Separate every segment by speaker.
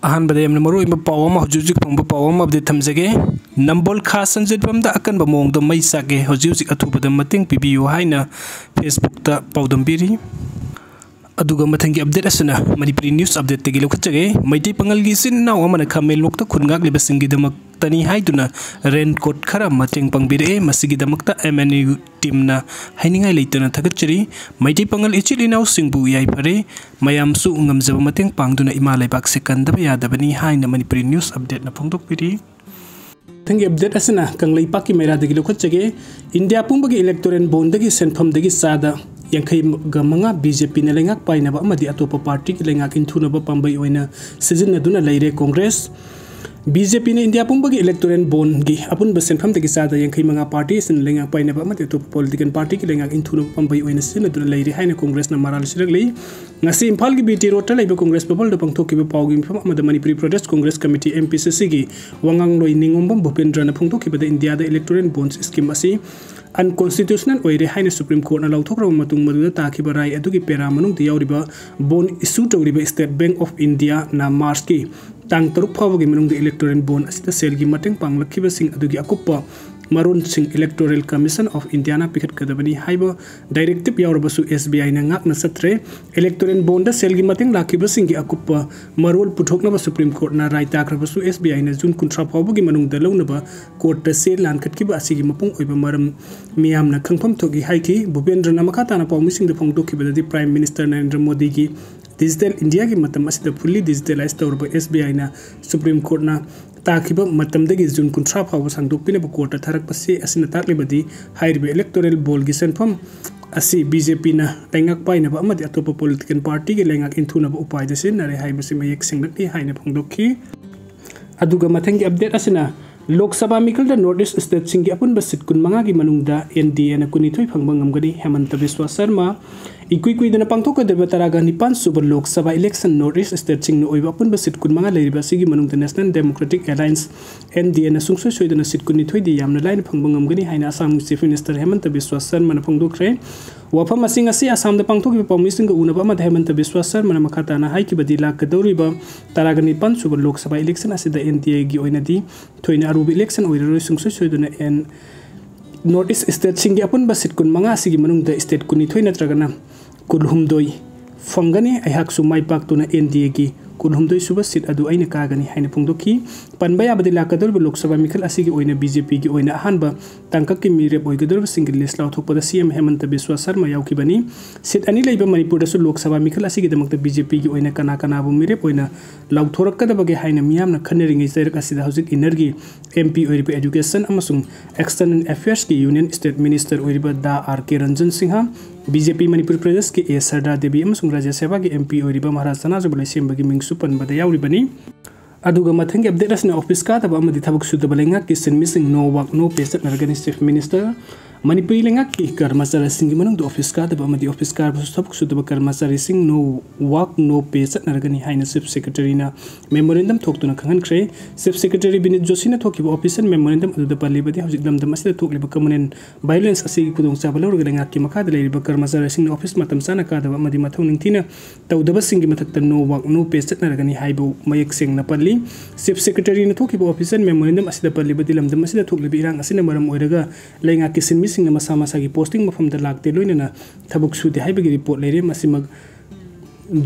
Speaker 1: अहानबदे Yemen मरुइबा पाव अमा होujik2 फंगबा पाव अमा update थमजगे Nambol खा संजेनबम दा अकनबा मवongda मई सागे होujik2 अथुबदा mateng pibiyu हाइना फेसबुक दा पाउदम बिरी अदुगा मथंगी अपडेट असना manipuri news update तगी लखचगे मैतै पंगलगी सिन नाव अमना खामेल लोकता खुनगाक लेबसिंगी दमक तनी हाइदुना रेन कोट खरा मतंग पंगबिरे मसिगी दमकता MNU टीमना हाइनिंगाय लेतना थगचरी मैतै पंगल इचिल इनाव सिंगबु याय फरे मयामसु ngamjaba mateng pangduna ima laibak se kandaba yadabani haina manipuri news update na phongdokpiri थंगे अपडेट असना कंगलै पाकी मेरा दगी लखचगे इंडिया पुंबगी इलेक्टोरल बॉन्ड दगी सेनफम दगी सादा यांखै गमंगा बीजेपी ने लेंगाक पाइनबा अमदि अतोप पार्टी की लेंगाक इंथुनबा पांबै ओइना सिजनदुना लेरे कांग्रेस बीजेपी ने इंडिया पुंबगी इलेक्टोरल बॉन्ड की अपुन सेनफम दगी सादा यांखै मंगा पार्टी सिन लेंगाक पाइनबा अमदि अतोप पॉलिटिकल पार्टी की लेंगाक इंथुनबा पांबै ओइना सिजनदुना लेरे हाइना कांग्रेस ना moral सिरगलै ngasi imphal gi BT road ta leiba congress babal da pangthok ki pawgi mifam amada manipuri pradesh congress committee MPCC gi wangang loi ningombam bhupendra na phongthok ki bada india da electoral bonds scheme asi unconstitutional oire haina supreme court na lauthok ro matung madu da ta ki barai adu ki pera manung di yauriba bond issue tawriba state bank of india na march ki tang taruk phawgi manung da electoral bond asita sel gi mateng panglakhiba sing adu gi akuppa Marun Singh Electoral Commission of India na pikat kadabani haiba directive yaurabasu SBI na ngak na satre electoral bond da selgi mateng lakiba singi akuppa marul puthokna ba Supreme Court na right takrabasu SBI na jun kuntra phawbagi manung da lawna ba court ta sel lan khatki ba asigi mapung oiba maram miyam na khangpham thogi haiki Bhupendra na makata na pawmising da phongdokki ba di Prime Minister Narendra Modi ki digital India ki matam asida fully digitalized tawrba SBI na Supreme Court na ताकिबा मतमदगी जुन कुंथ्रा फाव सांगदोकपिने court थारक पसे असिना ताकलेबदी हाइरबे electoral बोल गी सेनफम असि BJP ना लेंगाक पाइनबा अमदि अतोप political party के लेंगाक इंथुनबा उपाय दसे नरे हाइबसि मयेक सिंगलकि हाइने फंगदोखि अदुगा मथंगी अपडेट असना लोक सभा Mikal the north east state सिंगी अपुन बसित कुनमंगा की मनुंगदा NDA ना कुनिथोय फंगबा ngamgani हेमंत बिस्वा शर्मा इकुई दना पांगथोकदबा तरागा निपान सुब Lok Sabha election north east state सिंग ओइबा अपुन बसित कुनमंगा लेरिबा सिगी मनुंगदा नेशनल डेमोक्रेटिक अलायंस NDA ना सुंगसोय सोयदना सिट कुनिथोय दि यामना लाइन फंगबा ngamgani हाइना असम चीफ मिनिस्टर हेमंत बिस्वा शर्मा ना फंगदोखरे वफम असिंग असि असम द पांगथोकबा पॉमिसिंग उनबा मा हेमंत बिस्वा शर्मा ना मखाताना हाइकिबदि लाकदौरिबा तरागा निपान सुब लोक सभा इलेक्शन असिदा NDA गी ओइनादि थोइना अरुब इलेक्शन ओइररोय सुंगसोय सोयदना एन नॉर्थ ईस्ट स्टेट सिंगी अपुन बसित कुनमंगा सिगी मनुंगदा स्टेट कुनिथोय नत्रगना कुलहुमदोय फंगनी अहाक सुमाई पाक्तुना NDA की कुलहुमदोय सुबा सीट अदु आइना कागनी हाइना फंगदोखि पनबा याबदि लाकदोरब लोकसभा मिखल असिगी ओइना BJP की ओइना अहानबा तांकक की मिरेब ओइगदोरब सिंगल लिस्ट लाउथोकपदा CM हेमंत बिस्वा शर्मा यावखिबनी सीट अनि लैबा मणिपुर दसु लोकसभा मिखल असिगी दमकता BJP की ओइना कना कनाबु मिरेब ओइना लाउथोरकदबगे हाइना मियामना खनरिङै जैरक असिदा हौजिक इनर्गी MP ओइरिबा एजुकेशन अमसुंग एक्सटर्नल अफेयर्स की यूनियन स्टेट मिनिस्टर ओइरिबा दा RK रंजन सिंह BJP मणिपुर प्रदेश के A सरदार देवी अमसुंग राज्य सभा के MP ओइरिबा महाराज सनाजबले सेमबगी मिंगसु पनबदा यावरिबनी अदुगा मथंगी अपडेट असना ऑफिस का तब अमदि थबक सुदबा लेंगा कि सिनमिसिंग नो वर्क नो पे सतनरगनी चीफ मिनिस्टर मणिपुरी लेंगा कि कर्मचारी सिंह मनंग ऑफिस का तब अमदि ऑफिस का थबक सुदबा कर्मचारी सिंह नो वर्क नो पे सतनरगनी हाइना चीफ सेक्रेटरी ना मेमोरेंडम थोकतुना खंगनख्रे चीफ सेक्रेटरी बिनित जोशी ना थोकिबा ऑफिसर मेमोरेंडम अदुदा पल्लिबदि हौजिक लमदम असिदा थोकलिबा कमनेन वायलेंस असि खुदोंग चाबलौर लेंगा कि मखाद लेरिबा कर्मचारी सिंह ऑफिस मतम साना कादबा अमदि मथौ निंगथिना तौदबा सिंह मथक्ता नो वर्क नो पे सतनरगनी हाइबो मयक सेंगना पल्ली चीफ सेक्रेटरी ने थोकिबा ऑफिसर मेमोरेंडम असिदा पल्लिबदि लमदम असिदा थोकलिबा इरांग असिना मरम ओइरगा लेंगा कि सिनमिसिंग मसा मसा की पोस्टिंग मफमदा लागते लोइना थबक सुदे हाइबगी रिपोर्ट लेरे मसिमग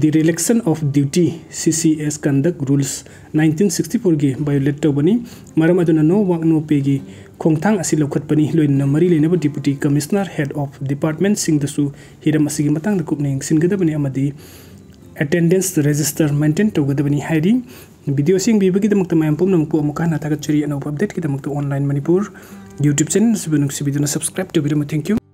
Speaker 1: The Relaxation of Duty CCS Conduct Rules 1964 की वायोलेट तौबनी मरम अदुना नो वर्क नो पे की खोंगथांग असि लौखटपनी लोइना मरी लेनबा deputy commissioner head of department सिंग दसु हिरम असिगी मतंग कुपने सिंगदबनी अमदी अटेंडेंस रजिस्टर मेंटेन तौगदबनी हाइरी वीडियो सिंग बिबगी दमक तमाम पुम नमपु अमुका नाथागत चरी अनौ अपडेट की दमक ऑनलाइन मणिपुर YouTube चैनल सिबनुक सिबिदुना सब्सक्राइब टू वीडियो में थैंक यू।